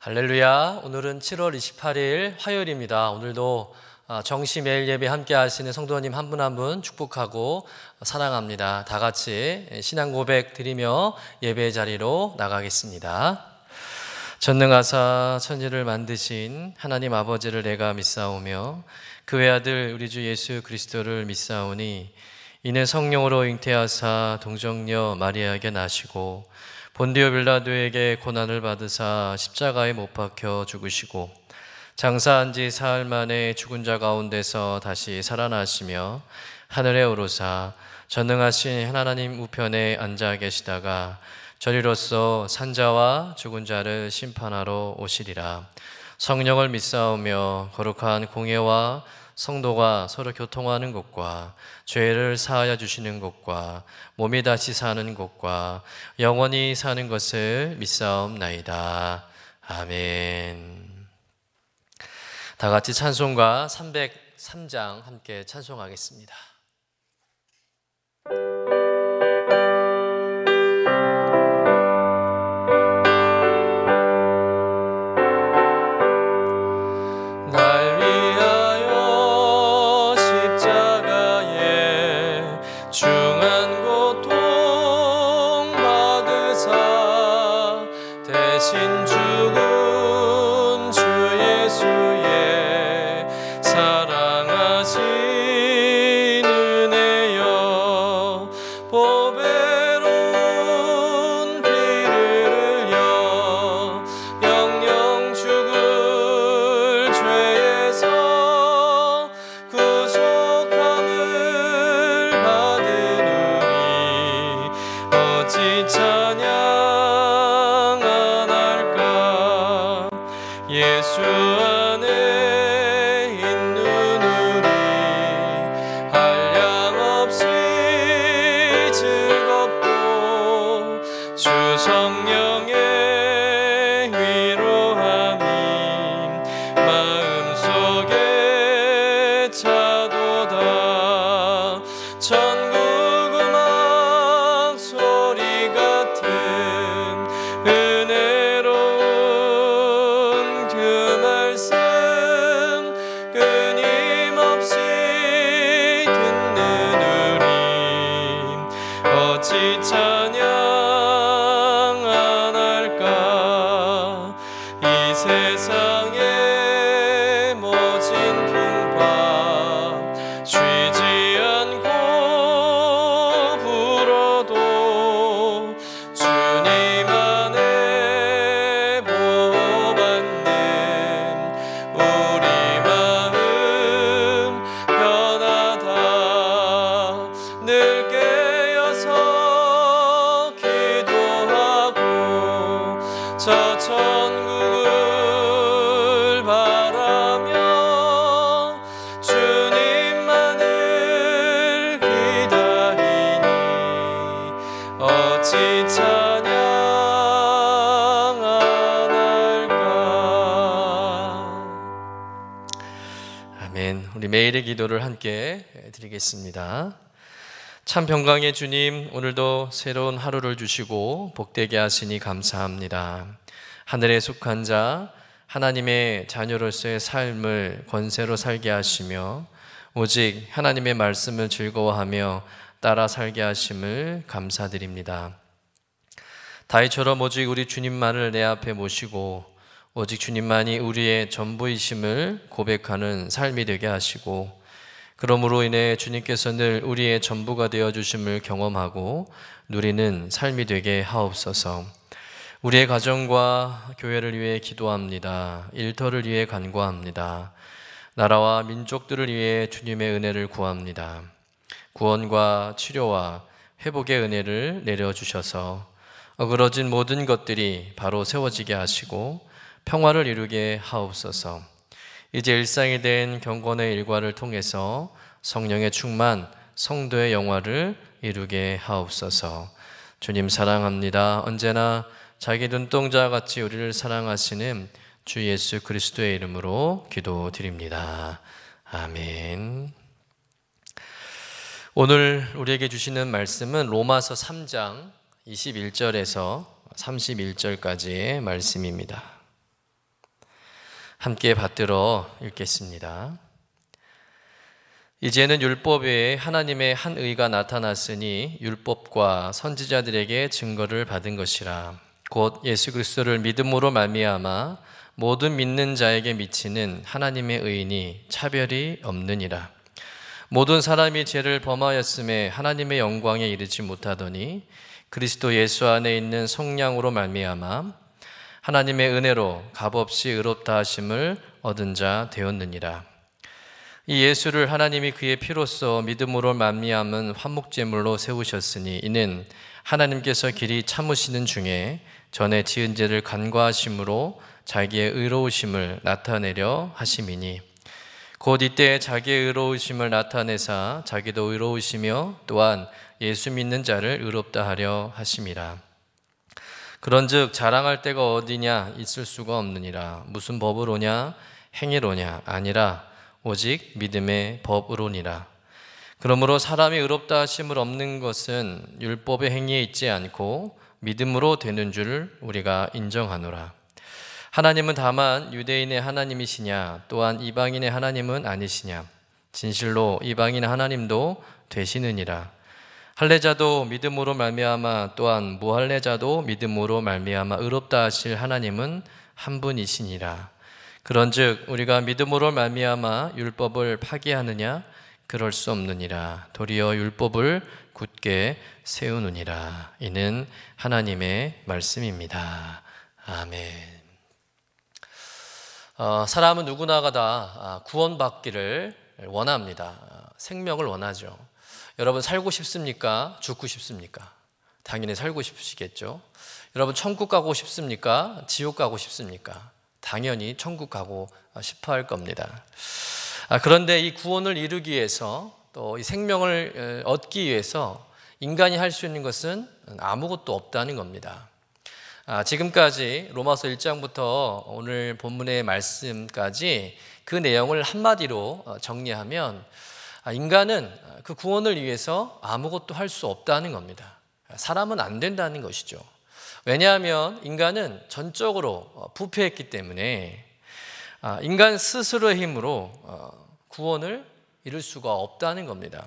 할렐루야. 오늘은 7월 28일 화요일입니다. 오늘도 정시 매일 예배 함께 하시는 성도님 한 분 한 분 축복하고 사랑합니다. 다 같이 신앙 고백 드리며 예배의 자리로 나가겠습니다. 전능하사 천지를 만드신 하나님 아버지를 내가 믿사오며 그 외아들 우리 주 예수 그리스도를 믿사오니 이는 성령으로 잉태하사 동정녀 마리아에게 나시고 본디오 빌라도에게 고난을 받으사 십자가에 못 박혀 죽으시고 장사한 지 사흘 만에 죽은 자 가운데서 다시 살아나시며 하늘에 오르사 전능하신 하나님 우편에 앉아 계시다가 저리로서 산자와 죽은 자를 심판하러 오시리라. 성령을 믿사오며 거룩한 공예와 성도가 서로 교통하는 것과 죄를 사하여 주시는 것과 몸이 다시 사는 것과 영원히 사는 것을 믿사옵나이다. 아멘. 다 같이 찬송가 303장 함께 찬송하겠습니다. 우리 매일의 기도를 함께 드리겠습니다. 참 평강의 주님, 오늘도 새로운 하루를 주시고 복되게 하시니 감사합니다. 하늘에 속한 자, 하나님의 자녀로서의 삶을 권세로 살게 하시며 오직 하나님의 말씀을 즐거워하며 따라 살게 하심을 감사드립니다. 다윗처럼 오직 우리 주님만을 내 앞에 모시고 오직 주님만이 우리의 전부이심을 고백하는 삶이 되게 하시고 그러므로 인해 주님께서 늘 우리의 전부가 되어주심을 경험하고 누리는 삶이 되게 하옵소서. 우리의 가정과 교회를 위해 기도합니다. 일터를 위해 간구합니다. 나라와 민족들을 위해 주님의 은혜를 구합니다. 구원과 치료와 회복의 은혜를 내려주셔서 어그러진 모든 것들이 바로 세워지게 하시고 평화를 이루게 하옵소서. 이제 일상이 된 경건의 일과를 통해서 성령의 충만, 성도의 영화를 이루게 하옵소서. 주님 사랑합니다. 언제나 자기 눈동자 같이 우리를 사랑하시는 주 예수 그리스도의 이름으로 기도드립니다. 아멘. 오늘 우리에게 주시는 말씀은 로마서 3장 21절에서 31절까지의 말씀입니다. 함께 받들어 읽겠습니다. 이제는 율법 외에 하나님의 한 의가 나타났으니 율법과 선지자들에게 증거를 받은 것이라. 곧 예수 그리스도를 믿음으로 말미암아 모든 믿는 자에게 미치는 하나님의 의인이 차별이 없느니라. 모든 사람이 죄를 범하였음에 하나님의 영광에 이르지 못하더니 그리스도 예수 안에 있는 성령으로 말미암아 하나님의 은혜로 값없이 의롭다 하심을 얻은 자 되었느니라. 이 예수를 하나님이 그의 피로써 믿음으로 말미암은 화목제물로 세우셨으니 이는 하나님께서 길이 참으시는 중에 전에 지은 죄를 간과하심으로 자기의 의로우심을 나타내려 하심이니 곧 이때 자기의 의로우심을 나타내사 자기도 의로우시며 또한 예수 믿는 자를 의롭다 하려 하심이라. 그런즉 자랑할 데가 어디냐 있을 수가 없느니라. 무슨 법으로냐 행위로냐 아니라 오직 믿음의 법으로니라. 그러므로 사람이 의롭다 하심을 얻는 것은 율법의 행위에 있지 않고 믿음으로 되는 줄 우리가 인정하노라. 하나님은 다만 유대인의 하나님이시냐 또한 이방인의 하나님은 아니시냐. 진실로 이방인 하나님도 되시느니라. 할례자도 믿음으로 말미암아 또한 무할례자도 믿음으로 말미암아 의롭다 하실 하나님은 한 분이시니라. 그런즉 우리가 믿음으로 말미암아 율법을 파기하느냐 그럴 수 없느니라. 도리어 율법을 굳게 세우느니라. 이는 하나님의 말씀입니다. 아멘. 사람은 누구나가 다 구원받기를 원합니다. 생명을 원하죠. 여러분 살고 싶습니까? 죽고 싶습니까? 당연히 살고 싶으시겠죠. 여러분 천국 가고 싶습니까? 지옥 가고 싶습니까? 당연히 천국 가고 싶어 할 겁니다. 그런데 이 구원을 이루기 위해서 또 이 생명을 얻기 위해서 인간이 할 수 있는 것은 아무것도 없다는 겁니다. 지금까지 로마서 1장부터 오늘 본문의 말씀까지 그 내용을 한마디로 정리하면 인간은 그 구원을 위해서 아무것도 할 수 없다는 겁니다. 사람은 안 된다는 것이죠. 왜냐하면 인간은 전적으로 부패했기 때문에 인간 스스로의 힘으로 구원을 이룰 수가 없다는 겁니다.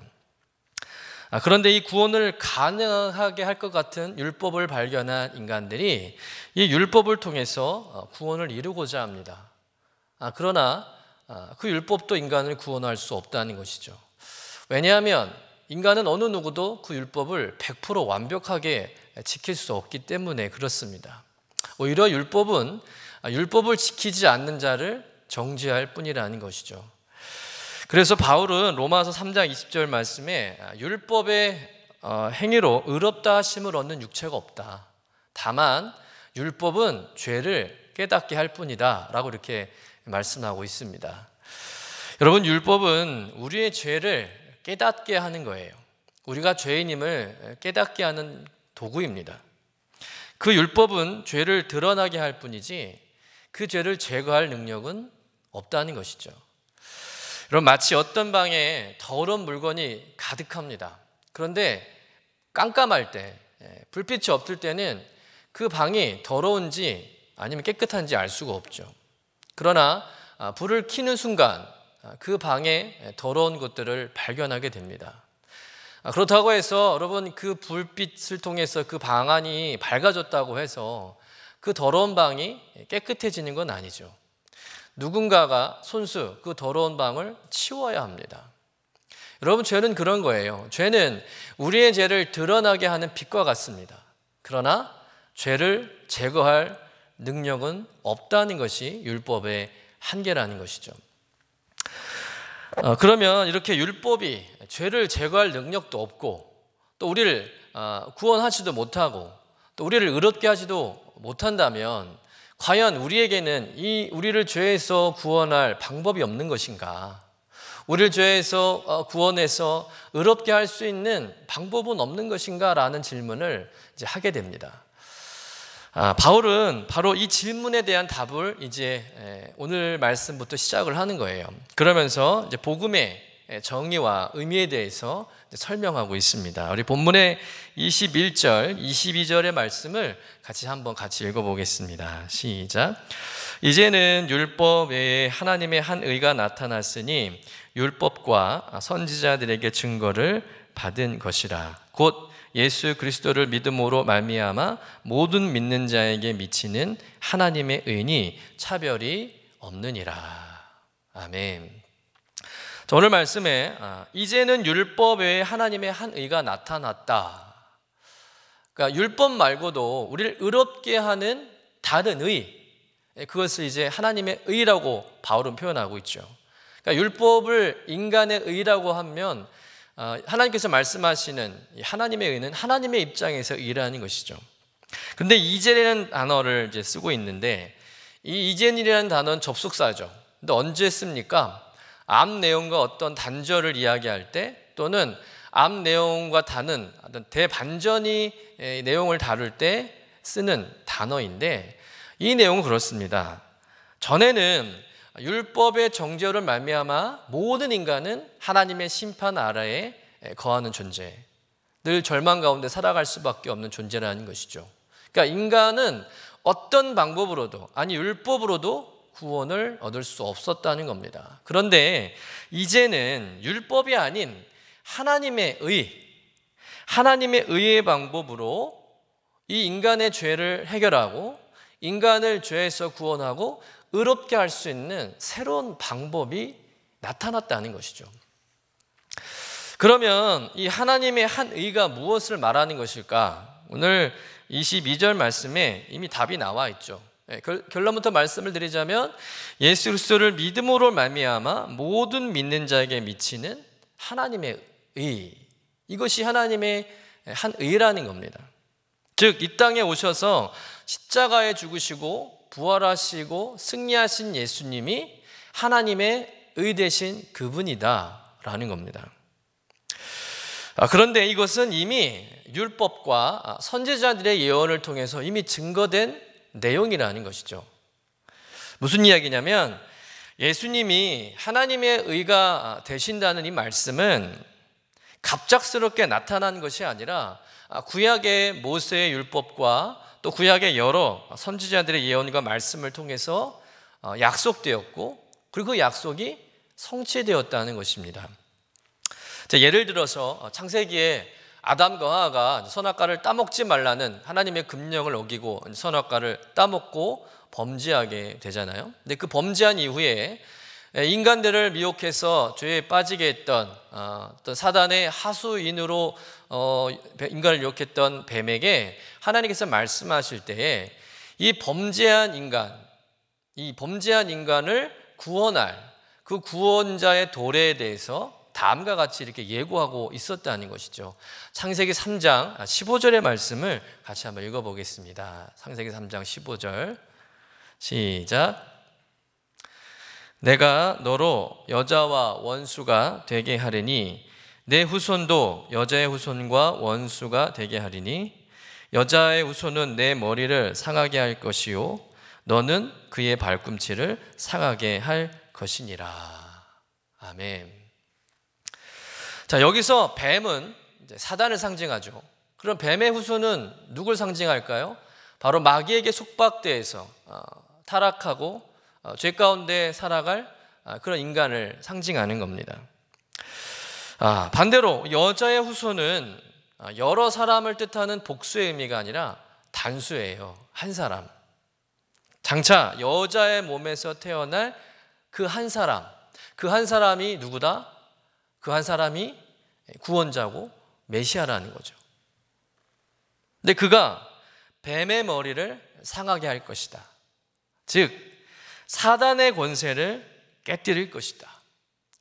그런데 이 구원을 가능하게 할 것 같은 율법을 발견한 인간들이 이 율법을 통해서 구원을 이루고자 합니다. 그러나 그 율법도 인간을 구원할 수 없다는 것이죠. 왜냐하면 인간은 어느 누구도 그 율법을 100% 완벽하게 지킬 수 없기 때문에 그렇습니다. 오히려 율법은 율법을 지키지 않는 자를 정죄할 뿐이라는 것이죠. 그래서 바울은 로마서 3장 20절 말씀에 율법의 행위로 의롭다 하심을 얻는 육체가 없다. 다만 율법은 죄를 깨닫게 할 뿐이다 라고 이렇게 말씀하고 있습니다. 여러분 율법은 우리의 죄를 깨닫게 하는 거예요. 우리가 죄인임을 깨닫게 하는 도구입니다. 그 율법은 죄를 드러나게 할 뿐이지 그 죄를 제거할 능력은 없다는 것이죠. 여러분 마치 어떤 방에 더러운 물건이 가득합니다. 그런데 깜깜할 때 불빛이 없을 때는 그 방이 더러운지 아니면 깨끗한지 알 수가 없죠. 그러나 불을 켜는 순간 그 방에 더러운 것들을 발견하게 됩니다. 그렇다고 해서 여러분 그 불빛을 통해서 그 방 안이 밝아졌다고 해서 그 더러운 방이 깨끗해지는 건 아니죠. 누군가가 손수 그 더러운 방을 치워야 합니다. 여러분 죄는 그런 거예요. 죄는 우리의 죄를 드러나게 하는 빛과 같습니다. 그러나 죄를 제거할 능력은 없다는 것이 율법의 한계라는 것이죠. 그러면 이렇게 율법이 죄를 제거할 능력도 없고 또 우리를 구원하지도 못하고 또 우리를 의롭게 하지도 못한다면 과연 우리에게는 우리를 죄에서 구원할 방법이 없는 것인가? 우리를 죄에서 구원해서 의롭게 할 수 있는 방법은 없는 것인가? 라는 질문을 이제 하게 됩니다. 바울은 바로 이 질문에 대한 답을 이제 오늘 말씀부터 시작을 하는 거예요. 그러면서 이제 복음의 정의와 의미에 대해서 설명하고 있습니다. 우리 본문의 21절, 22절의 말씀을 같이 읽어보겠습니다. 시작. 이제는 율법 외에 하나님의 한 의가 나타났으니 율법과 선지자들에게 증거를 받은 것이라. 곧 예수 그리스도를 믿음으로 말미암아 모든 믿는 자에게 미치는 하나님의 의니 차별이 없느니라. 아멘. 자, 오늘 말씀에 이제는 율법 외에 하나님의 한 의가 나타났다. 그러니까 율법 말고도 우리를 의롭게 하는 다른 의, 그것을 이제 하나님의 의라고 바울은 표현하고 있죠. 그러니까 율법을 인간의 의라고 하면 하나님께서 말씀하시는 하나님의 의는 하나님의 입장에서 의라는 것이죠. 그런데 이제라는 단어를 이제 쓰고 있는데 이 이제는이라는 단어는 접속사죠. 근데 언제 씁니까? 앞 내용과 어떤 단절을 이야기할 때 또는 앞 내용과 다른 어떤 대반전이 내용을 다룰 때 쓰는 단어인데 이 내용은 그렇습니다. 전에는 율법의 정죄를 말미암아 모든 인간은 하나님의 심판 아래에 거하는 존재, 늘 절망 가운데 살아갈 수밖에 없는 존재라는 것이죠. 그러니까 인간은 어떤 방법으로도 아니 율법으로도 구원을 얻을 수 없었다는 겁니다. 그런데 이제는 율법이 아닌 하나님의 의의 방법으로 이 인간의 죄를 해결하고 인간을 죄에서 구원하고 의롭게 할 수 있는 새로운 방법이 나타났다는 것이죠. 그러면 이 하나님의 한 의가 무엇을 말하는 것일까? 오늘 22절 말씀에 이미 답이 나와 있죠. 결론부터 말씀을 드리자면 예수 그리스도를 믿음으로 말미암아 모든 믿는 자에게 미치는 하나님의 의, 이것이 하나님의 한 의라는 겁니다. 즉 이 땅에 오셔서 십자가에 죽으시고 부활하시고 승리하신 예수님이 하나님의 의 되신 그분이다라는 겁니다. 그런데 이것은 이미 율법과 선지자들의 예언을 통해서 이미 증거된 내용이라는 것이죠. 무슨 이야기냐면 예수님이 하나님의 의가 되신다는 이 말씀은 갑작스럽게 나타난 것이 아니라 구약의 모세의 율법과 또 구약의 여러 선지자들의 예언과 말씀을 통해서 약속되었고 그리고 그 약속이 성취되었다는 것입니다. 예를 들어서 창세기에 아담과 하와가 선악과를 따먹지 말라는 하나님의 금령을 어기고 선악과를 따먹고 범죄하게 되잖아요. 근데 그 범죄한 이후에 인간들을 미혹해서 죄에 빠지게 했던 어떤 사단의 하수인으로 인간을 유혹했던 뱀에게 하나님께서 말씀하실 때에 이 범죄한 인간을 구원할 그 구원자의 도래에 대해서 다음과 같이 이렇게 예고하고 있었다는 것이죠. 창세기 3장 15절의 말씀을 같이 한번 읽어보겠습니다. 창세기 3장 15절 시작. 내가 너로 여자와 원수가 되게 하리니 내 후손도 여자의 후손과 원수가 되게 하리니 여자의 후손은 내 머리를 상하게 할 것이요 너는 그의 발꿈치를 상하게 할 것이니라. 아멘. 자, 여기서 뱀은 이제 사단을 상징하죠. 그럼 뱀의 후손은 누굴 상징할까요? 바로 마귀에게 속박돼서 타락하고 죄 가운데 살아갈 그런 인간을 상징하는 겁니다. 반대로 여자의 후손은 여러 사람을 뜻하는 복수의 의미가 아니라 단수예요. 한 사람. 장차 여자의 몸에서 태어날 그 한 사람이 누구다? 그 한 사람이 구원자고 메시아라는 거죠. 근데 그가 뱀의 머리를 상하게 할 것이다. 즉 사단의 권세를 깨뜨릴 것이다.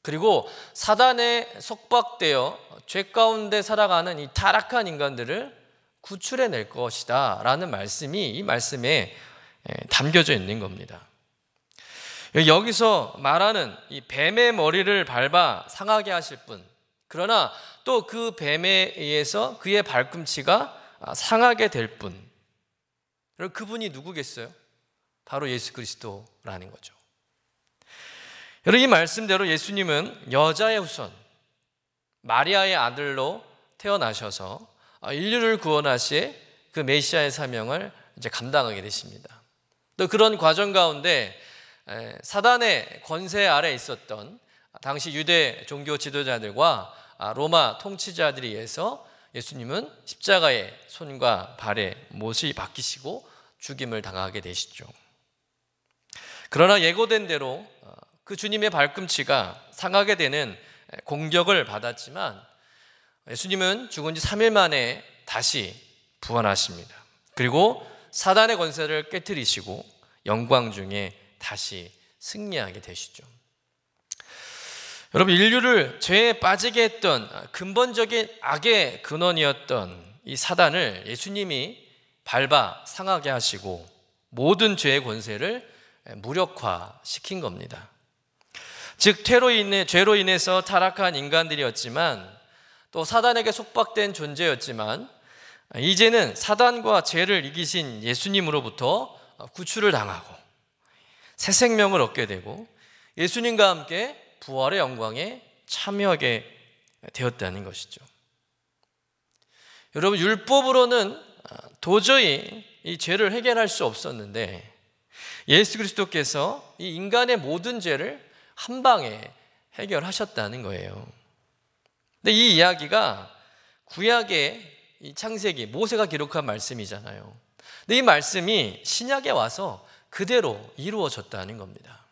그리고 사단에 속박되어 죄 가운데 살아가는 이 타락한 인간들을 구출해낼 것이다 라는 말씀이 이 말씀에 담겨져 있는 겁니다. 여기서 말하는 이 뱀의 머리를 밟아 상하게 하실 분, 그러나 또 그 뱀에 의해서 그의 발꿈치가 상하게 될 분, 그분이 누구겠어요? 바로 예수 그리스도라는 거죠. 여러분, 이 말씀대로 예수님은 여자의 후손 마리아의 아들로 태어나셔서 인류를 구원하실 그 메시아의 사명을 이제 감당하게 되십니다. 또 그런 과정 가운데 사단의 권세 아래 있었던 당시 유대 종교 지도자들과 로마 통치자들에 의해서 예수님은 십자가의 손과 발에 못이 박히시고 죽임을 당하게 되시죠. 그러나 예고된 대로 그 주님의 발꿈치가 상하게 되는 공격을 받았지만 예수님은 죽은 지 3일 만에 다시 부활하십니다. 그리고 사단의 권세를 깨뜨리시고 영광 중에 다시 승리하게 되시죠. 여러분, 인류를 죄에 빠지게 했던 근본적인 악의 근원이었던 이 사단을 예수님이 밟아 상하게 하시고 모든 죄의 권세를 무력화시킨 겁니다. 즉 죄로 인해서 타락한 인간들이었지만 또 사단에게 속박된 존재였지만 이제는 사단과 죄를 이기신 예수님으로부터 구출을 당하고 새 생명을 얻게 되고 예수님과 함께 부활의 영광에 참여하게 되었다는 것이죠. 여러분, 율법으로는 도저히 이 죄를 해결할 수 없었는데 예수 그리스도께서 이 인간의 모든 죄를 한 방에 해결하셨다는 거예요. 근데 이 이야기가 구약의 이 창세기 모세가 기록한 말씀이잖아요. 근데 이 말씀이 신약에 와서 그대로 이루어졌다는 겁니다.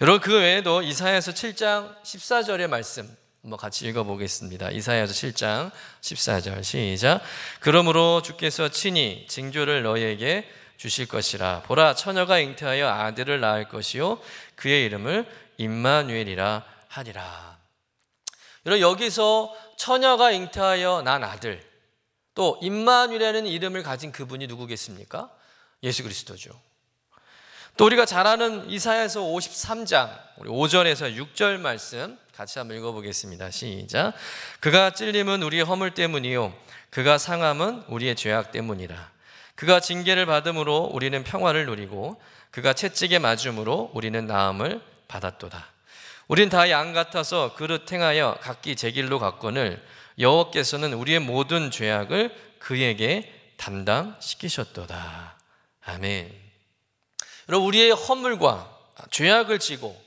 여러분, 그 외에도 이사야서 7장 14절의 말씀 한번 같이 읽어보겠습니다. 이사야서 7장 14절 시작. 그러므로 주께서 친히 징조를 너희에게 주실 것이라. 보라, 처녀가 잉태하여 아들을 낳을 것이요 그의 이름을 임마누엘이라 하리라. 여러분, 여기서 처녀가 잉태하여 난 아들, 또 임마누엘이라는 이름을 가진 그분이 누구겠습니까? 예수 그리스도죠. 또 우리가 잘 아는 이사야서 53장 우리 5절에서 6절 말씀 같이 한번 읽어보겠습니다. 시작. 그가 찔림은 우리의 허물 때문이요 그가 상함은 우리의 죄악 때문이라. 그가 징계를 받음으로 우리는 평화를 누리고 그가 채찍에 맞음으로 우리는 나음을 받았도다. 우린 다 양 같아서 그릇 행하여 각기 제 길로 갔거늘 여호와께서는 우리의 모든 죄악을 그에게 담당시키셨도다. 아멘. 여러분, 우리의 허물과 죄악을 지고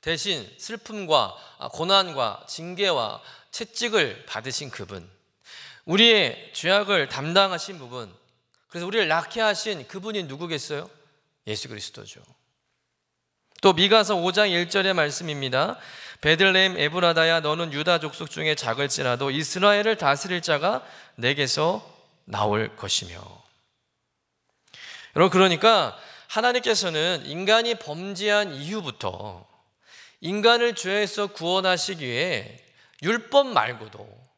대신 슬픔과 고난과 징계와 채찍을 받으신 그분, 우리의 죄악을 담당하신 부분, 그래서 우리를 낳게 하신 그분이 누구겠어요? 예수 그리스도죠. 또 미가서 5장 1절의 말씀입니다. 베들레헴 에브라다야, 너는 유다 족속 중에 작을지라도 이스라엘을 다스릴 자가 내게서 나올 것이며. 여러분, 그러니까 하나님께서는 인간이 범죄한 이후부터 인간을 죄에서 구원하시기 위해 율법 말고도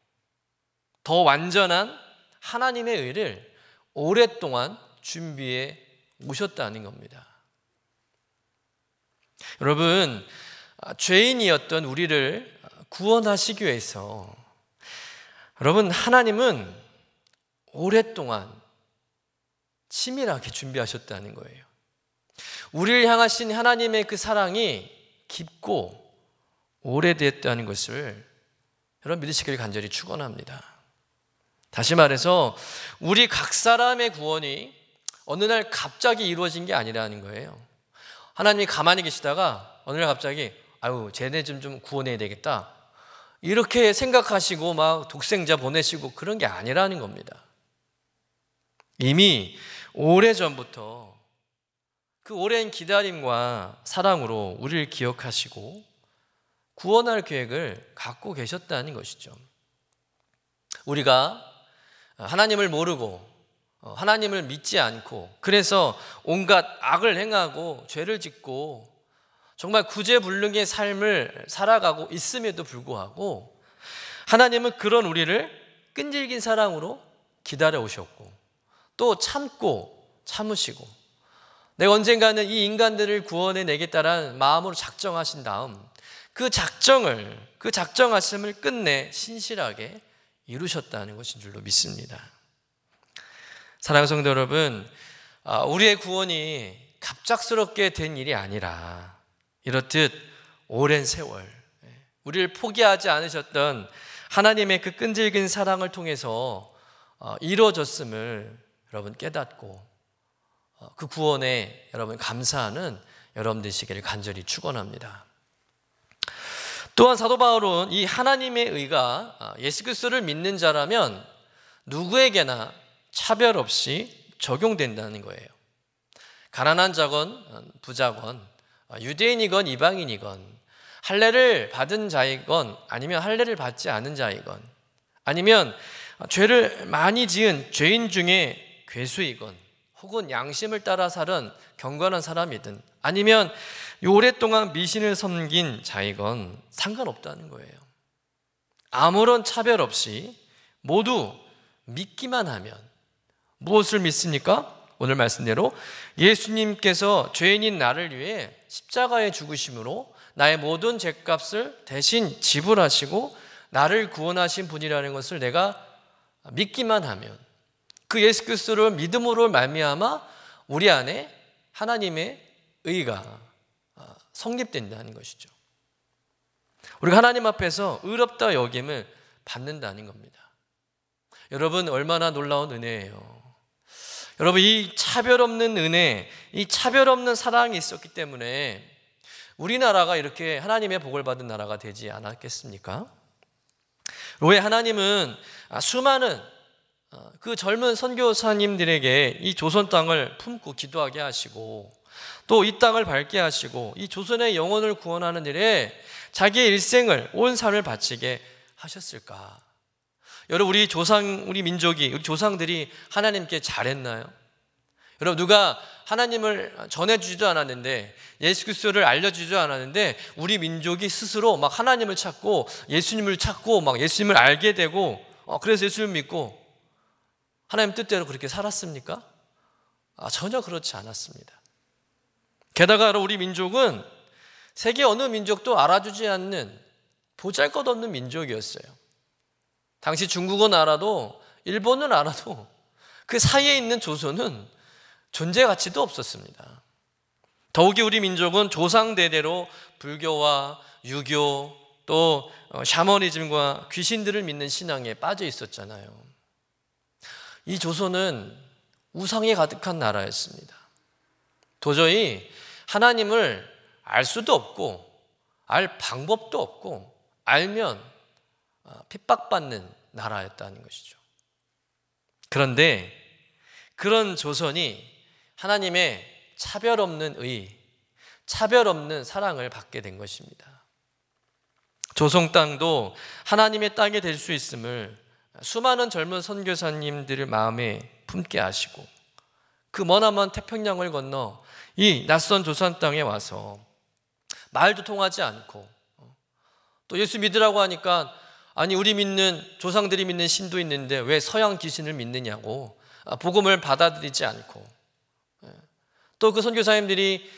더 완전한 하나님의 의를 오랫동안 준비해 오셨다는 겁니다. 여러분, 죄인이었던 우리를 구원하시기 위해서 여러분, 하나님은 오랫동안 치밀하게 준비하셨다는 거예요. 우리를 향하신 하나님의 그 사랑이 깊고 오래됐다는 것을 여러분 믿으시길 간절히 축원합니다. 다시 말해서 우리 각 사람의 구원이 어느 날 갑자기 이루어진 게 아니라는 거예요. 하나님이 가만히 계시다가 어느 날 갑자기 쟤네 좀 구원해야 되겠다 이렇게 생각하시고 막 독생자 보내시고 그런 게 아니라는 겁니다. 이미 오래전부터 그 오랜 기다림과 사랑으로 우리를 기억하시고 구원할 계획을 갖고 계셨다는 것이죠. 우리가 하나님을 모르고 하나님을 믿지 않고 그래서 온갖 악을 행하고 죄를 짓고 정말 구제불능의 삶을 살아가고 있음에도 불구하고 하나님은 그런 우리를 끈질긴 사랑으로 기다려 오셨고 또 참으시고 내가 언젠가는 이 인간들을 구원해 내겠다라는 마음으로 작정하신 다음 그 작정하심을 끝내 신실하게 이루셨다는 것인 줄로 믿습니다. 사랑하는 성도 여러분, 우리의 구원이 갑작스럽게 된 일이 아니라 이렇듯 오랜 세월 우리를 포기하지 않으셨던 하나님의 그 끈질긴 사랑을 통해서 이루어졌음을 여러분 깨닫고 그 구원에 여러분 감사하는 여러분 되시기를 간절히 축원합니다. 또한 사도 바울은 이 하나님의 의가 예수 그리스도를 믿는 자라면 누구에게나 차별 없이 적용된다는 거예요. 가난한 자건 부자건 유대인이건 이방인이건 할례를 받은 자이건 아니면 할례를 받지 않은 자이건 아니면 죄를 많이 지은 죄인 중에 괴수이건 혹은 양심을 따라 살은 경건한 사람이든 아니면 오랫동안 미신을 섬긴 자이건 상관없다는 거예요. 아무런 차별 없이 모두 믿기만 하면 무엇을 믿습니까? 오늘 말씀대로 예수님께서 죄인인 나를 위해 십자가에 죽으심으로 나의 모든 죄값을 대신 지불하시고 나를 구원하신 분이라는 것을 내가 믿기만 하면 그 예수 그리스도를 믿음으로 말미암아 우리 안에 하나님의 의가 성립된다는 것이죠. 우리가 하나님 앞에서 의롭다 여김을 받는다는 겁니다. 여러분 얼마나 놀라운 은혜예요. 여러분 이 차별 없는 은혜, 이 차별 없는 사랑이 있었기 때문에 우리나라가 이렇게 하나님의 복을 받은 나라가 되지 않았겠습니까? 왜 하나님은 수많은 그 젊은 선교사님들에게 이 조선 땅을 품고 기도하게 하시고 또 이 땅을 밟게 하시고 이 조선의 영혼을 구원하는 일에 자기의 일생을 온 삶을 바치게 하셨을까? 여러분 우리 민족이 우리 조상들이 하나님께 잘했나요? 여러분 누가 하나님을 전해주지도 않았는데 예수 그리스도를 알려주지도 않았는데 우리 민족이 스스로 막 하나님을 찾고 예수님을 찾고 막 예수님을 알게 되고 그래서 예수님을 믿고 하나님 뜻대로 그렇게 살았습니까? 전혀 그렇지 않았습니다. 게다가 우리 민족은 세계 어느 민족도 알아주지 않는 보잘것없는 민족이었어요. 당시 중국은 알아도 일본은 알아도 그 사이에 있는 조선은 존재 가치도 없었습니다. 더욱이 우리 민족은 조상대대로 불교와 유교 또 샤머니즘과 귀신들을 믿는 신앙에 빠져 있었잖아요. 이 조선은 우상이 가득한 나라였습니다. 도저히 하나님을 알 수도 없고 알 방법도 없고 알면 핍박받는 나라였다는 것이죠. 그런데 그런 조선이 하나님의 차별 없는 의, 차별 없는 사랑을 받게 된 것입니다. 조선 땅도 하나님의 땅이 될 수 있음을 수많은 젊은 선교사님들을 마음에 품게 하시고 그 머나먼 태평양을 건너 이 낯선 조선 땅에 와서 말도 통하지 않고 또 예수 믿으라고 하니까 아니 우리 믿는 조상들이 믿는 신도 있는데 왜 서양 귀신을 믿느냐고 복음을 받아들이지 않고 또 그 선교사님들이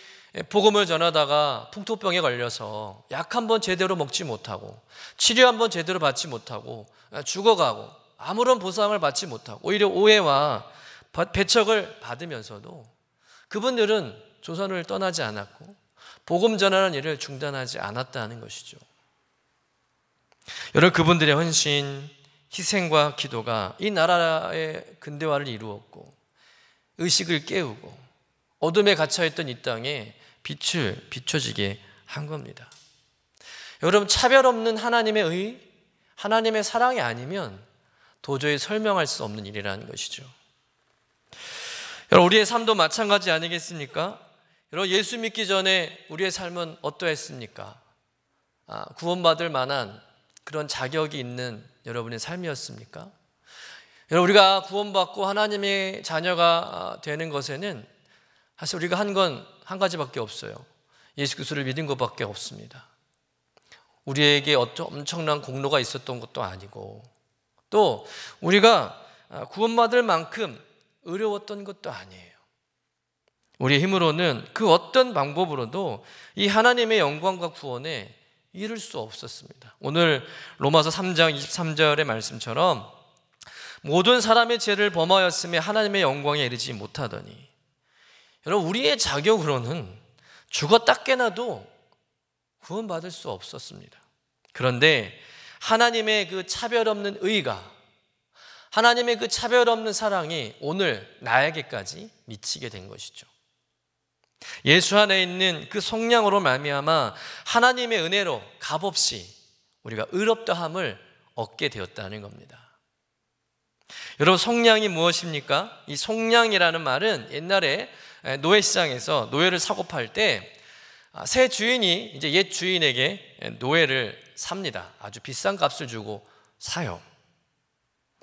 복음을 전하다가 풍토병에 걸려서 약 한 번 제대로 먹지 못하고 치료 한 번 제대로 받지 못하고 죽어가고 아무런 보상을 받지 못하고 오히려 오해와 배척을 받으면서도 그분들은 조선을 떠나지 않았고 복음 전하는 일을 중단하지 않았다는 것이죠. 여러분 그분들의 헌신, 희생과 기도가 이 나라의 근대화를 이루었고 의식을 깨우고 어둠에 갇혀있던 이 땅에 빛을 비춰지게 한 겁니다. 여러분 차별 없는 하나님의 의, 하나님의 사랑이 아니면 도저히 설명할 수 없는 일이라는 것이죠. 여러분 우리의 삶도 마찬가지 아니겠습니까? 여러분 예수 믿기 전에 우리의 삶은 어떠했습니까? 구원받을 만한 그런 자격이 있는 여러분의 삶이었습니까? 여러분 우리가 구원받고 하나님의 자녀가 되는 것에는 사실 우리가 한 건 한 가지밖에 없어요. 예수 그리스도를 믿은 것밖에 없습니다. 우리에게 엄청난 공로가 있었던 것도 아니고 또 우리가 구원받을 만큼 어려웠던 것도 아니에요. 우리의 힘으로는 그 어떤 방법으로도 이 하나님의 영광과 구원에 이룰 수 없었습니다. 오늘 로마서 3장 23절의 말씀처럼 모든 사람의 죄를 범하였음에 하나님의 영광에 이르지 못하더니 여러분 우리의 자격으로는 죽었다 깨나도 구원받을 수 없었습니다. 그런데 하나님의 그 차별 없는 의가, 하나님의 그 차별 없는 사랑이 오늘 나에게까지 미치게 된 것이죠. 예수 안에 있는 그 속량으로 말미암아 하나님의 은혜로 값없이 우리가 의롭다함을 얻게 되었다는 겁니다. 여러분, 속량이 무엇입니까? 이 속량이라는 말은 옛날에 노예시장에서 노예를 사고 팔 때 새 주인이 이제 옛 주인에게 노예를 삽니다. 아주 비싼 값을 주고 사요.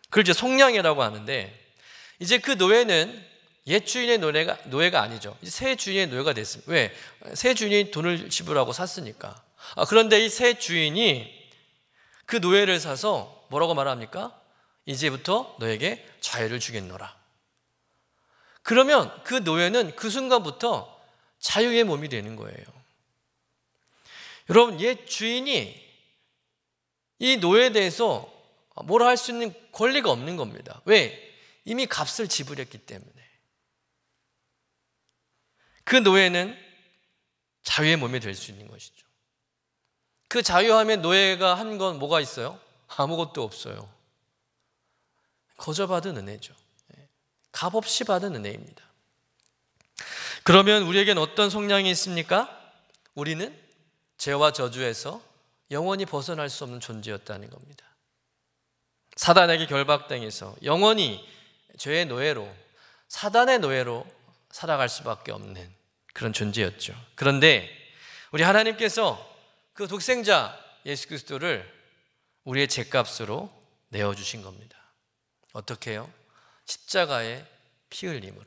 그걸 이제 속량이라고 하는데, 이제 그 노예는 옛 주인의 노예가 아니죠. 이제 새 주인의 노예가 됐습니다. 왜? 새 주인이 돈을 지불하고 샀으니까. 그런데 이 새 주인이 그 노예를 사서 뭐라고 말합니까? 이제부터 너에게 자유를 주겠노라. 그러면 그 노예는 그 순간부터 자유의 몸이 되는 거예요. 여러분, 옛 주인이 이 노예에 대해서 뭐라 할 수 있는 권리가 없는 겁니다. 왜? 이미 값을 지불했기 때문에. 그 노예는 자유의 몸이 될 수 있는 것이죠. 그 자유함에 노예가 한 건 뭐가 있어요? 아무것도 없어요. 거저 받은 은혜죠. 값없이 받은 은혜입니다. 그러면 우리에겐 어떤 속량이 있습니까? 우리는 죄와 저주에서 영원히 벗어날 수 없는 존재였다는 겁니다. 사단에게 결박당해서 영원히 죄의 노예로, 사단의 노예로 살아갈 수밖에 없는 그런 존재였죠. 그런데 우리 하나님께서 그 독생자 예수 그리스도를 우리의 죄값으로 내어주신 겁니다. 어떻게 해요? 십자가의 피 흘림으로.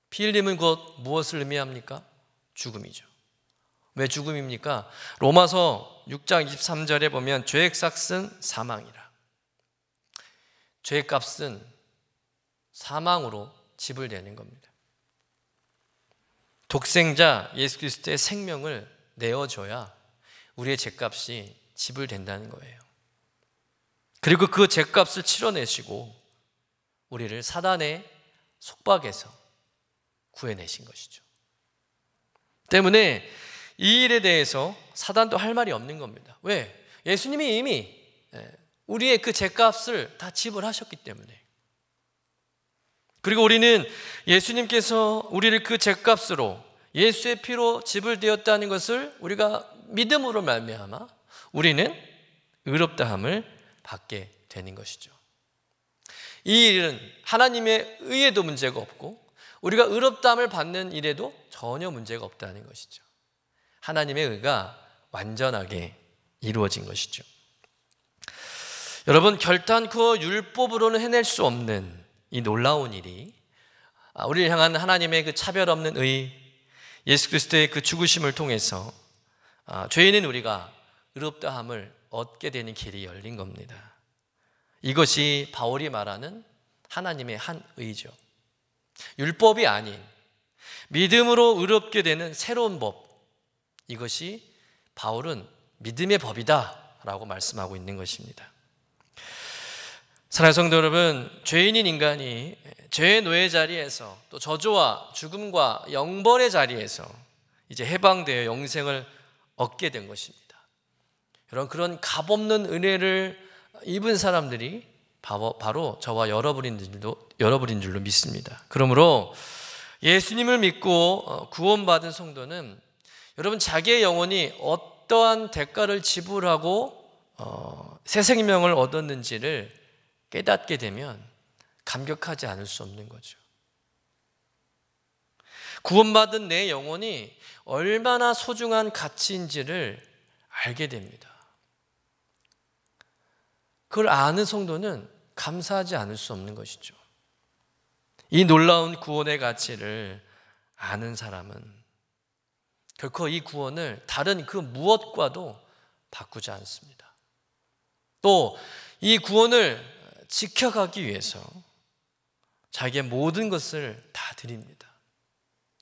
피 흘림은 곧 무엇을 의미합니까? 죽음이죠. 왜 죽음입니까? 로마서 6장 23절에 보면 죄의 삭은 사망이라. 죄의 값은 사망으로 지불되는 겁니다. 독생자 예수 그리스도의 생명을 내어줘야 우리의 죄값이 지불된다는 거예요. 그리고 그 죄값을 치러내시고 우리를 사단의 속박에서 구해내신 것이죠. 때문에 이 일에 대해서 사단도 할 말이 없는 겁니다. 왜? 예수님이 이미 우리의 그 죄값을 다 지불하셨기 때문에. 그리고 우리는 예수님께서 우리를 그 죄값으로 예수의 피로 지불되었다는 것을 우리가 믿음으로 말미암아 우리는 의롭다함을 받게 되는 것이죠. 이 일은 하나님의 의에도 문제가 없고 우리가 의롭다함을 받는 일에도 전혀 문제가 없다는 것이죠. 하나님의 의가 완전하게 이루어진 것이죠. 여러분, 결단코 율법으로는 해낼 수 없는 이 놀라운 일이 우리를 향한 하나님의 그 차별 없는 의, 예수 그리스도의 그 죽으심을 통해서 죄인인 우리가 의롭다함을 얻게 되는 길이 열린 겁니다. 이것이 바울이 말하는 하나님의 한 의죠. 율법이 아닌 믿음으로 의롭게 되는 새로운 법, 이것이 바울은 믿음의 법이다 라고 말씀하고 있는 것입니다. 사랑하는 성도 여러분, 죄인인 인간이 죄의 노예 자리에서 또 저주와 죽음과 영벌의 자리에서 이제 해방되어 영생을 얻게 된 것입니다. 여러분, 그런 값없는 은혜를 입은 사람들이 바로 저와 여러분인 줄로 믿습니다. 그러므로 예수님을 믿고 구원받은 성도는 여러분, 자기의 영혼이 어떠한 대가를 지불하고 새 생명을 얻었는지를 깨닫게 되면 감격하지 않을 수 없는 거죠. 구원받은 내 영혼이 얼마나 소중한 가치인지를 알게 됩니다. 그걸 아는 성도는 감사하지 않을 수 없는 것이죠. 이 놀라운 구원의 가치를 아는 사람은 결코 이 구원을 다른 그 무엇과도 바꾸지 않습니다. 또 이 구원을 지켜가기 위해서 자기의 모든 것을 다 드립니다.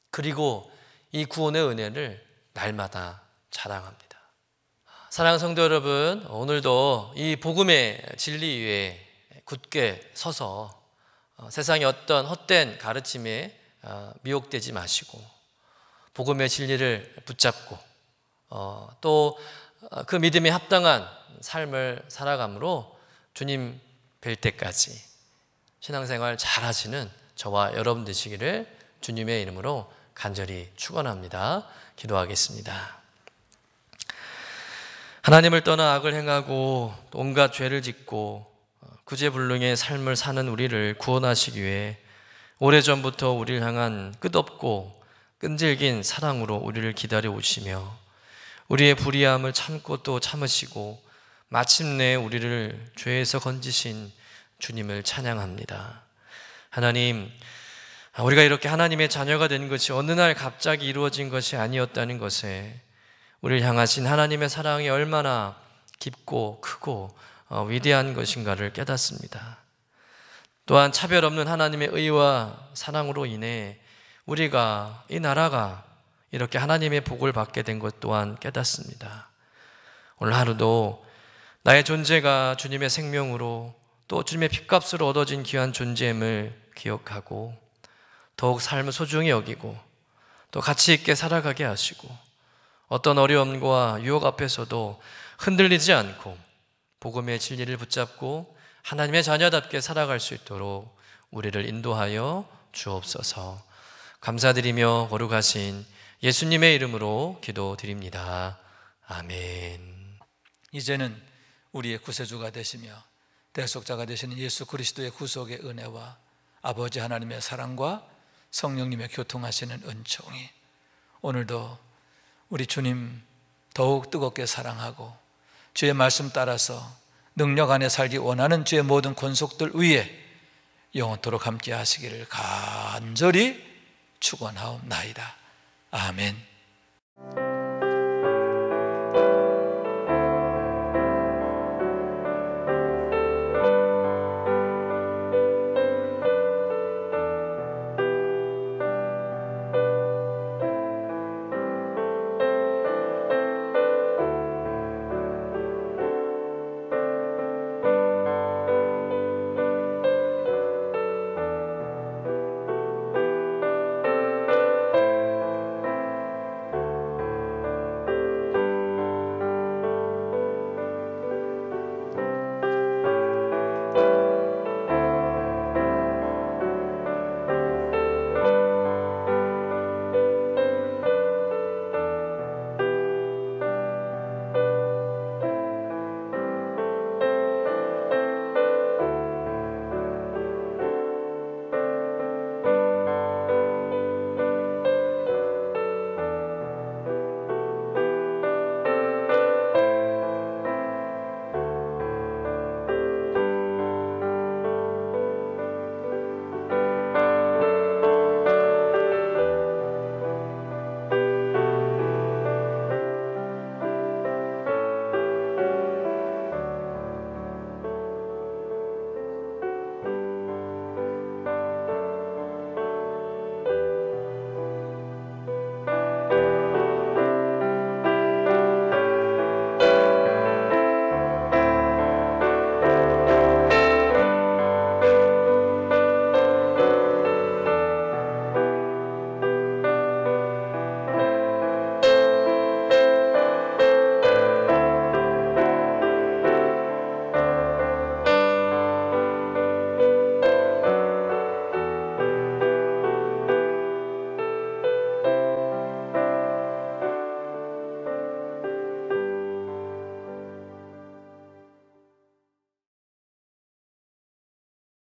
그리고 이 구원의 은혜를 날마다 자랑합니다. 사랑하는 성도 여러분, 오늘도 이 복음의 진리 위에 굳게 서서 세상의 어떤 헛된 가르침에 미혹되지 마시고 복음의 진리를 붙잡고 또 그 믿음에 합당한 삶을 살아감으로 주님 뵐 때까지 신앙생활 잘 하시는 저와 여러분 되시기를 주님의 이름으로 간절히 축원합니다. 기도하겠습니다. 하나님을 떠나 악을 행하고 온갖 죄를 짓고 구제불능의 삶을 사는 우리를 구원하시기 위해 오래전부터 우리를 향한 끝없고 끈질긴 사랑으로 우리를 기다려 오시며 우리의 불의함을 참고 또 참으시고 마침내 우리를 죄에서 건지신 주님을 찬양합니다. 하나님, 우리가 이렇게 하나님의 자녀가 된 것이 어느 날 갑자기 이루어진 것이 아니었다는 것에 우리를 향하신 하나님의 사랑이 얼마나 깊고 크고 위대한 것인가를 깨닫습니다. 또한 차별 없는 하나님의 의와 사랑으로 인해 우리가, 이 나라가 이렇게 하나님의 복을 받게 된 것 또한 깨닫습니다. 오늘 하루도 나의 존재가 주님의 생명으로 또 주님의 핏값으로 얻어진 귀한 존재임을 기억하고 더욱 삶을 소중히 여기고 또 가치 있게 살아가게 하시고 어떤 어려움과 유혹 앞에서도 흔들리지 않고 복음의 진리를 붙잡고 하나님의 자녀답게 살아갈 수 있도록 우리를 인도하여 주옵소서. 감사드리며 거룩하신 예수님의 이름으로 기도드립니다. 아멘. 이제는 우리의 구세주가 되시며 대속자가 되시는 예수 그리스도의 구속의 은혜와 아버지 하나님의 사랑과 성령님의 교통하시는 은총이 오늘도 우리 주님 더욱 뜨겁게 사랑하고 주의 말씀 따라서 능력 안에 살기 원하는 주의 모든 권속들 위에 영원토록 함께 하시기를 간절히 축원하옵나이다. 아멘.